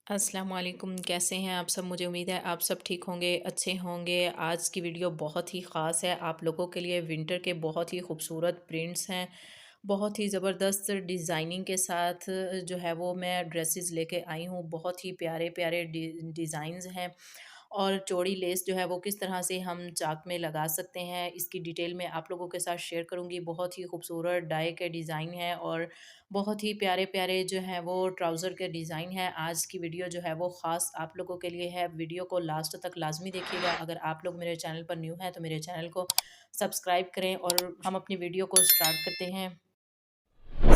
अस्सलाम वालेकुम, कैसे हैं आप सब? मुझे उम्मीद है आप सब ठीक होंगे, अच्छे होंगे। आज की वीडियो बहुत ही ख़ास है आप लोगों के लिए। विंटर के बहुत ही खूबसूरत प्रिंट्स हैं, बहुत ही ज़बरदस्त डिज़ाइनिंग के साथ जो है वो मैं ड्रेसेस लेके आई हूँ। बहुत ही प्यारे प्यारे डिज़ाइंस हैं और चौड़ी लेस जो है वो किस तरह से हम चाक में लगा सकते हैं, इसकी डिटेल में आप लोगों के साथ शेयर करूँगी। बहुत ही खूबसूरत डाई के डिज़ाइन है और बहुत ही प्यारे-प्यारे जो हैं वो ट्राउज़र के डिज़ाइन हैं। आज की वीडियो जो है वो ख़ास आप लोगों के लिए है। वीडियो को लास्ट तक लाज़मी देखिएगा। अगर आप लोग मेरे चैनल पर न्यू हैं तो मेरे चैनल को सब्सक्राइब करें और हम अपनी वीडियो को स्टार्ट करते हैं।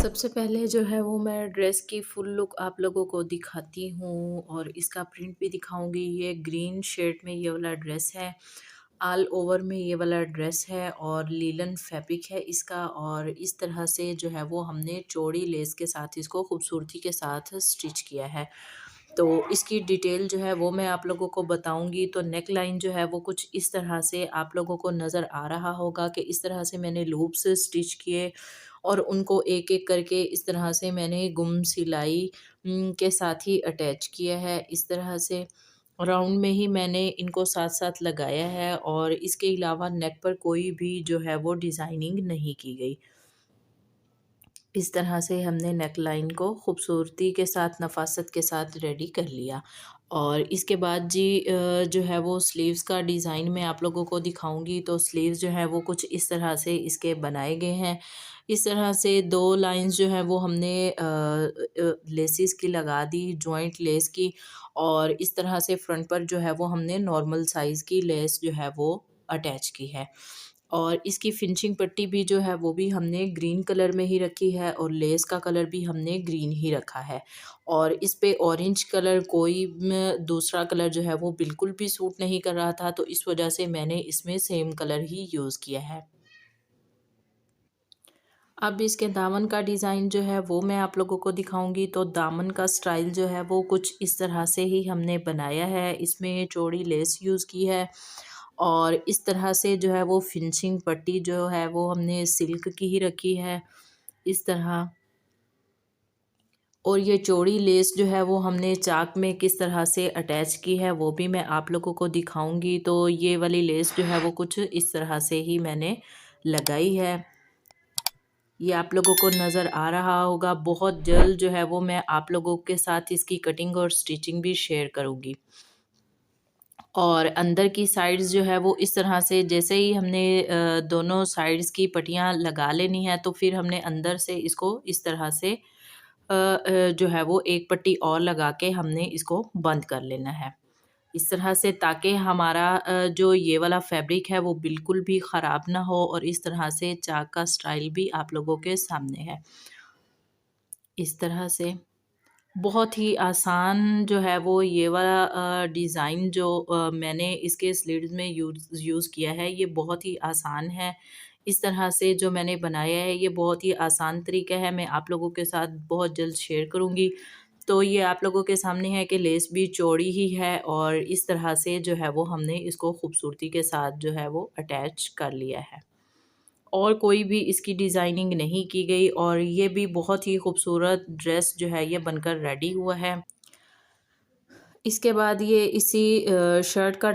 सबसे पहले जो है वो मैं ड्रेस की फुल लुक आप लोगों को दिखाती हूँ और इसका प्रिंट भी दिखाऊँगी। ये ग्रीन शेड में ये वाला ड्रेस है। ऑल ओवर में ये वाला ड्रेस है और लीलन फैब्रिक है इसका और इस तरह से जो है वो हमने चौड़ी लेस के साथ इसको खूबसूरती के साथ स्टिच किया है। तो इसकी डिटेल जो है वो मैं आप लोगों को बताऊँगी। तो नेक लाइन जो है वो कुछ इस तरह से आप लोगों को नज़र आ रहा होगा कि इस तरह से मैंने लूप्स स्टिच किए और उनको एक-एक करके इस तरह से मैंने गुम सिलाई के साथ ही अटैच किया है। इस तरह से राउंड में ही मैंने इनको साथ-साथ लगाया है और इसके अलावा नेक पर कोई भी जो है वो डिज़ाइनिंग नहीं की गई। इस तरह से हमने नेक लाइन को खूबसूरती के साथ, नफ़ासत के साथ रेडी कर लिया। और इसके बाद जी जो है वो स्लीव्स का डिज़ाइन मैं आप लोगों को दिखाऊँगी। तो स्लीव्स जो हैं वो कुछ इस तरह से इसके बनाए गए हैं। इस तरह से 2 लाइन्स जो हैं वो हमने लेसिस की लगा दी, जॉइंट लेस की, और इस तरह से फ्रंट पर जो है वो हमने नॉर्मल साइज़ की लेस जो है वो अटैच की है। और इसकी फिनिशिंग पट्टी भी जो है वो भी हमने ग्रीन कलर में ही रखी है और लेस का कलर भी हमने ग्रीन ही रखा है। और इस पे ऑरेंज कलर कोई दूसरा कलर जो है वो बिल्कुल भी सूट नहीं कर रहा था, तो इस वजह से मैंने इसमें सेम कलर ही यूज़ किया है। अब इसके दामन का डिज़ाइन जो है वो मैं आप लोगों को दिखाऊंगी। तो दामन का स्टाइल जो है वो कुछ इस तरह से ही हमने बनाया है। इसमें चौड़ी लेस यूज़ की है और इस तरह से जो है वो फिनिशिंग पट्टी जो है वो हमने सिल्क की ही रखी है इस तरह। और ये चौड़ी लेस जो है वो हमने चाक में किस तरह से अटैच की है वो भी मैं आप लोगों को दिखाऊंगी। तो ये वाली लेस जो है वो कुछ इस तरह से ही मैंने लगाई है। ये आप लोगों को नज़र आ रहा होगा। बहुत जल्द जो है वो मैं आप लोगों के साथ इसकी कटिंग और स्टिचिंग भी शेयर करूँगी। और अंदर की साइड्स जो है वो इस तरह से, जैसे ही हमने दोनों साइड्स की पट्टियाँ लगा लेनी है तो फिर हमने अंदर से इसको इस तरह से जो है वो एक पट्टी और लगा के हमने इसको बंद कर लेना है। इस तरह से, ताकि हमारा जो ये वाला फैब्रिक है वो बिल्कुल भी ख़राब ना हो और इस तरह से चाक का स्टाइल भी आप लोगों के सामने है। इस तरह से बहुत ही आसान जो है वो ये वाला डिज़ाइन जो मैंने इसके स्लीव्स में यूज़ किया है, ये बहुत ही आसान है। इस तरह से जो मैंने बनाया है ये बहुत ही आसान तरीका है, मैं आप लोगों के साथ बहुत जल्द शेयर करूँगी। तो ये आप लोगों के सामने है कि लेस भी चौड़ी ही है और इस तरह से जो है वो हमने इसको खूबसूरती के साथ जो है वो अटैच कर लिया है। और कोई भी इसकी डिज़ाइनिंग नहीं की गई और ये भी बहुत ही खूबसूरत ड्रेस जो है ये बनकर रेडी हुआ है। इसके बाद ये शर्ट का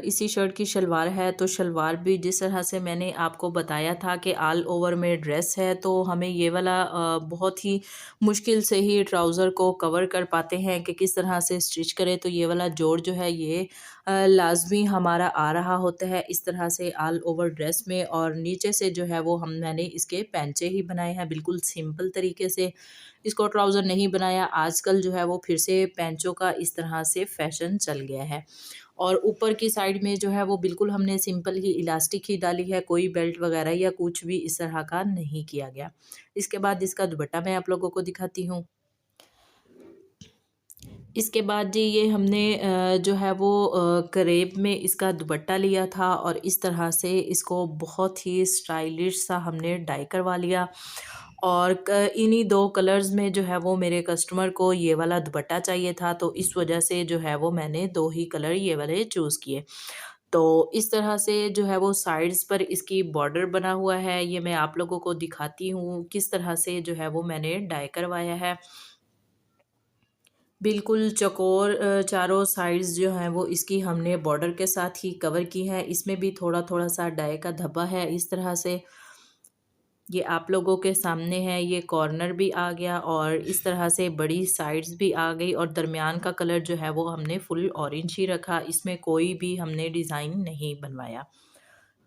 इसी शर्ट की शलवार है। तो शलवार भी जिस तरह से मैंने आपको बताया था कि ऑल ओवर में ड्रेस है, तो हमें ये वाला बहुत ही मुश्किल से ही ट्राउज़र को कवर कर पाते हैं कि किस तरह से स्टिच करें। तो ये वाला जोड़ जो है ये लाज़मी हमारा आ रहा होता है इस तरह से ऑल ओवर ड्रेस में। और नीचे से जो है वो मैंने इसके पैंचे ही बनाए हैं बिल्कुल सिंपल तरीके से। इसको ट्राउज़र नहीं बनाया। आजकल जो है वो फिर से पैंचों का इस तरह से फ़ैशन चल गया है। और ऊपर की साइड में जो है वो बिल्कुल हमने सिंपल ही इलास्टिक ही डाली है, कोई बेल्ट वगैरह या कुछ भी इस तरह का नहीं किया गया। इसके बाद इसका दुपट्टा मैं आप लोगों को दिखाती हूँ। इसके बाद जी ये हमने जो है वो करेब में इसका दुपट्टा लिया था और इस तरह से इसको बहुत ही स्टाइलिश सा हमने डाई करवा लिया। और इन्हीं 2 कलर्स में जो है वो मेरे कस्टमर को ये वाला दुपट्टा चाहिए था, तो इस वजह से जो है वो मैंने 2 ही कलर ये वाले चूज़ किए। तो इस तरह से जो है वो साइड्स पर इसकी बॉर्डर बना हुआ है, ये मैं आप लोगों को दिखाती हूँ किस तरह से जो है वो मैंने डाई करवाया है। बिल्कुल चौकोर चारों साइड्स जो हैं वो इसकी हमने बॉर्डर के साथ ही कवर की है। इसमें भी थोड़ा-थोड़ा सा डाई का धब्बा है इस तरह से। ये आप लोगों के सामने है, ये कॉर्नर भी आ गया और इस तरह से बड़ी साइड्स भी आ गई और दरमियान का कलर जो है वो हमने फुल ऑरेंज ही रखा, इसमें कोई भी हमने डिज़ाइन नहीं बनवाया।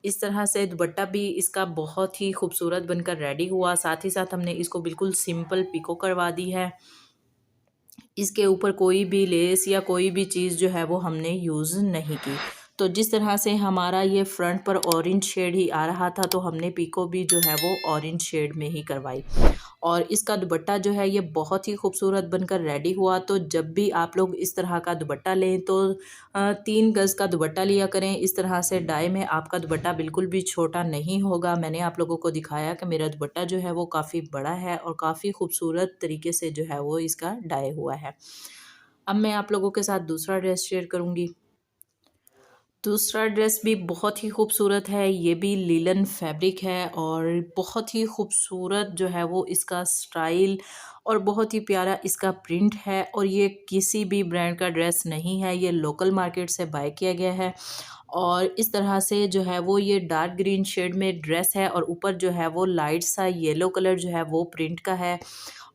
इस तरह से दुपट्टा भी इसका बहुत ही खूबसूरत बनकर रेडी हुआ, साथ ही साथ हमने इसको बिल्कुल सिंपल पिको करवा दी है। इसके ऊपर कोई भी लेस या कोई भी चीज़ जो है वो हमने यूज़ नहीं की। तो जिस तरह से हमारा ये फ्रंट पर ऑरेंज शेड ही आ रहा था तो हमने पीको भी जो है वो ऑरेंज शेड में ही करवाई। और इसका दुपट्टा जो है ये बहुत ही खूबसूरत बनकर रेडी हुआ। तो जब भी आप लोग इस तरह का दुपट्टा लें तो 3 गज़ का दुपट्टा लिया करें। इस तरह से डाई में आपका दुपट्टा बिल्कुल भी छोटा नहीं होगा। मैंने आप लोगों को दिखाया कि मेरा दुपट्टा जो है वो काफ़ी बड़ा है और काफ़ी खूबसूरत तरीके से जो है वो इसका डाई हुआ है। अब मैं आप लोगों के साथ दूसरा ड्रेस शेयर करूँगी। दूसरा ड्रेस भी बहुत ही खूबसूरत है, ये भी लिलन फैब्रिक है और बहुत ही खूबसूरत जो है वो इसका स्टाइल और बहुत ही प्यारा इसका प्रिंट है। और ये किसी भी ब्रांड का ड्रेस नहीं है, ये लोकल मार्केट से बाय किया गया है। और इस तरह से जो है वो ये डार्क ग्रीन शेड में ड्रेस है और ऊपर जो है वो लाइट सा येलो कलर जो है वो प्रिंट का है।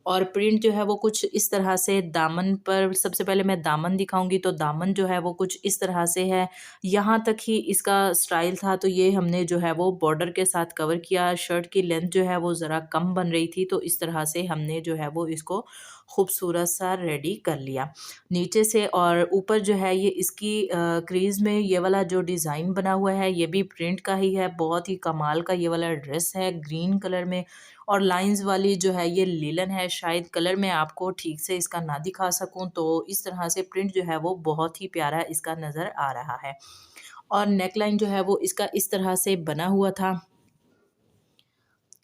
और प्रिंट जो है वो कुछ इस तरह से दामन पर, सबसे पहले मैं दामन दिखाऊंगी तो दामन जो है वो कुछ इस तरह से है। यहाँ तक ही इसका स्टाइल था तो ये हमने जो है वो बॉर्डर के साथ कवर किया। शर्ट की लेंथ जो है वो ज़रा कम बन रही थी तो इस तरह से हमने जो है वो इसको खूबसूरत सा रेडी कर लिया नीचे से। और ऊपर जो है ये इसकी क्रीज़ में ये वाला जो डिज़ाइन बना हुआ है ये भी प्रिंट का ही है। बहुत ही कमाल का ये वाला ड्रेस है ग्रीन कलर में और लाइंस वाली जो है ये लिलन है। शायद कलर मैं आपको ठीक से इसका ना दिखा सकूं तो इस तरह से प्रिंट जो है वो बहुत ही प्यारा इसका नज़र आ रहा है। और नेक लाइन जो है वो इसका इस तरह से बना हुआ था।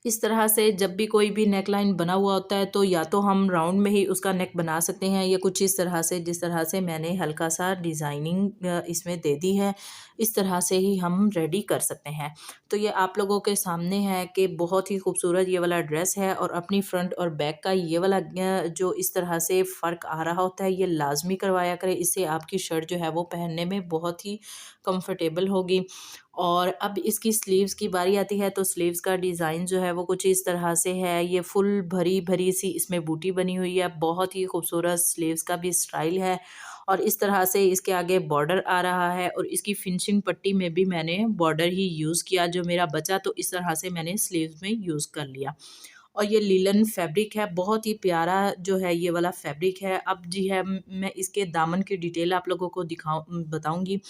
इस तरह से जब भी कोई भी नेक लाइन बना हुआ होता है तो या तो हम राउंड में ही उसका नेक बना सकते हैं या कुछ इस तरह से, जिस तरह से मैंने हल्का सा डिज़ाइनिंग इसमें दे दी है, इस तरह से ही हम रेडी कर सकते हैं। तो ये आप लोगों के सामने है कि बहुत ही खूबसूरत ये वाला ड्रेस है। और अपनी फ्रंट और बैक का ये वाला जो इस तरह से फ़र्क आ रहा होता है ये लाजमी करवाया करें, इससे आपकी शर्ट जो है वो पहनने में बहुत ही कंफर्टेबल होगी। और अब इसकी स्लीव्स की बारी आती है तो स्लीव्स का डिज़ाइन जो है वो कुछ इस तरह से है। ये फुल भरी-भरी सी इसमें बूटी बनी हुई है। बहुत ही खूबसूरत स्लीव्स का भी स्टाइल है। और इस तरह से इसके आगे बॉर्डर आ रहा है और इसकी फिनिशिंग पट्टी में भी मैंने बॉर्डर ही यूज़ किया, जो मेरा बचा तो इस तरह से मैंने स्लीव्स में यूज़ कर लिया। और ये लिलन फैब्रिक है, बहुत ही प्यारा जो है ये वाला फैब्रिक है। अब जी है मैं इसके दामन की डिटेल आप लोगों को बताऊँगी।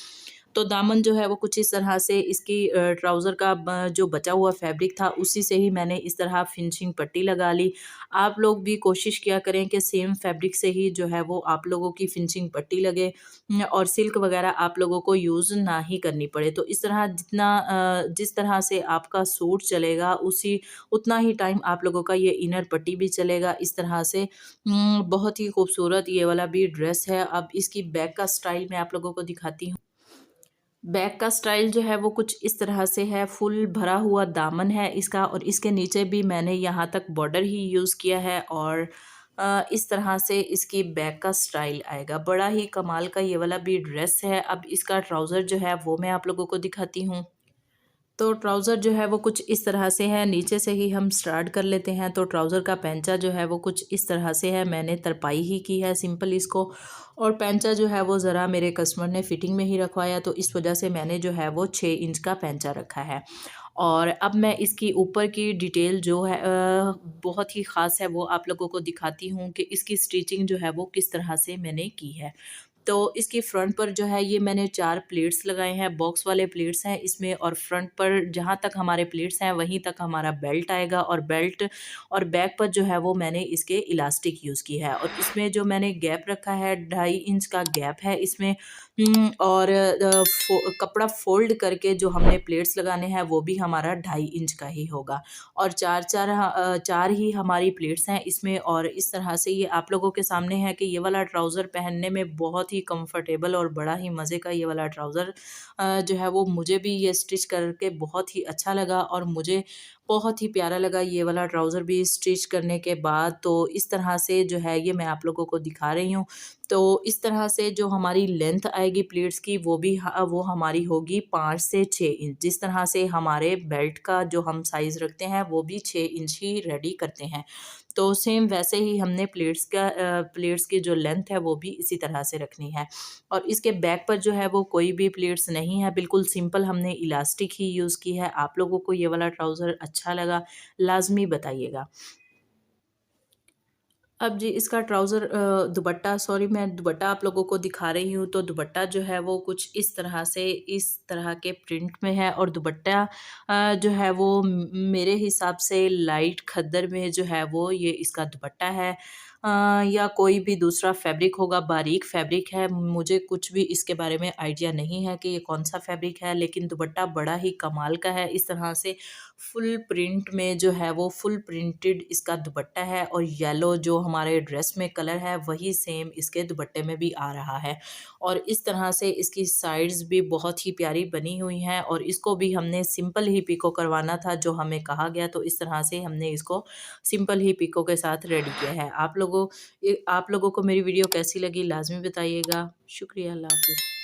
तो दामन जो है वो कुछ इस तरह से इसकी ट्राउज़र का जो बचा हुआ फैब्रिक था उसी से ही मैंने इस तरह फिनिशिंग पट्टी लगा ली। आप लोग भी कोशिश किया करें कि सेम फैब्रिक से ही जो है वो आप लोगों की फिनिशिंग पट्टी लगे और सिल्क वगैरह आप लोगों को यूज़ ना ही करनी पड़े। तो इस तरह जिस तरह से आपका सूट चलेगा उसी उतना ही टाइम आप लोगों का ये इनर पट्टी भी चलेगा। इस तरह से बहुत ही खूबसूरत ये वाला भी ड्रेस है। अब इसकी बैक का स्टाइल मैं आप लोगों को दिखाती हूँ। बैक का स्टाइल जो है वो कुछ इस तरह से है, फुल भरा हुआ दामन है इसका और इसके नीचे भी मैंने यहाँ तक बॉर्डर ही यूज़ किया है। और इस तरह से इसकी बैक का स्टाइल आएगा। बड़ा ही कमाल का ये वाला भी ड्रेस है। अब इसका ट्राउज़र जो है वो मैं आप लोगों को दिखाती हूँ। तो ट्राउज़र जो है वो कुछ इस तरह से है, नीचे से ही हम स्टार्ट कर लेते हैं। तो ट्राउज़र का पैंचा जो है वो कुछ इस तरह से है, मैंने तरपाई ही की है सिंपल इसको। और पैंचा जो है वो ज़रा मेरे कस्टमर ने फिटिंग में ही रखवाया तो इस वजह से मैंने जो है वो 6 इंच का पैंचा रखा है। और अब मैं इसकी ऊपर की डिटेल जो है बहुत ही ख़ास है वो आप लोगों को दिखाती हूँ कि इसकी स्टिचिंग जो है वो किस तरह से मैंने की है। तो इसकी फ्रंट पर जो है ये मैंने 4 प्लेट्स लगाए हैं, बॉक्स वाले प्लेट्स हैं इसमें। और फ्रंट पर जहाँ तक हमारे प्लेट्स हैं वहीं तक हमारा बेल्ट आएगा और बेल्ट और बैक पर जो है वो मैंने इसके इलास्टिक यूज़ की है। और इसमें जो मैंने गैप रखा है 2.5 इंच का गैप है इसमें। और कपड़ा फ़ोल्ड करके जो हमने प्लेट्स लगाने हैं वो भी हमारा 2.5 इंच का ही होगा। और 4 ही हमारी प्लेट्स हैं इसमें। और इस तरह से ये आप लोगों के सामने है कि ये वाला ट्राउज़र पहनने में बहुत ही कंफर्टेबल और बड़ा ही मज़े का ये वाला ट्राउज़र जो है वो मुझे भी ये स्टिच करके बहुत ही अच्छा लगा। और मुझे बहुत ही प्यारा लगा ये वाला ट्राउज़र भी स्टिच करने के बाद। तो इस तरह से जो है ये मैं आप लोगों को दिखा रही हूँ। तो इस तरह से जो हमारी लेंथ आएगी प्लीट्स की वो हमारी होगी 5 से 6 इंच। जिस तरह से हमारे बेल्ट का जो हम साइज़ रखते हैं वो भी 6 इंच ही रेडी करते हैं। तो सेम वैसे ही हमने प्लेट्स की जो लेंथ है वो भी इसी तरह से रखनी है। और इसके बैक पर जो है वो कोई भी प्लेट्स नहीं है, बिल्कुल सिंपल हमने इलास्टिक ही यूज़ की है। आप लोगों को ये वाला ट्राउज़र अच्छा लगा, लाज़मी बताइएगा। अब जी इसका ट्राउज़र दुपट्टा, सॉरी मैं दुपट्टा आप लोगों को दिखा रही हूँ। तो दुपट्टा जो है वो कुछ इस तरह के प्रिंट में है। और दुपट्टा जो है वो मेरे हिसाब से लाइट खद्दर में जो है वो ये इसका दुपट्टा है। या कोई भी दूसरा फैब्रिक होगा, बारीक फैब्रिक है। मुझे कुछ भी इसके बारे में आइडिया नहीं है कि ये कौन-सा फैब्रिक है, लेकिन दुपट्टा बड़ा ही कमाल का है। इस तरह से फुल प्रिंट में जो है वो फुल प्रिंटेड इसका दुपट्टा है। और येलो जो हमारे ड्रेस में कलर है वही सेम इसके दुपट्टे में भी आ रहा है। और इस तरह से इसकी साइड्स भी बहुत ही प्यारी बनी हुई हैं। और इसको भी हमने सिंपल ही पिको करवाना था जो हमें कहा गया, तो इस तरह से हमने इसको सिंपल ही पिको के साथ रेडी किया है। आप लोगों को मेरी वीडियो कैसी लगी लाज़मी बताइएगा। शुक्रिया, अल्लाह हाफ़िज़।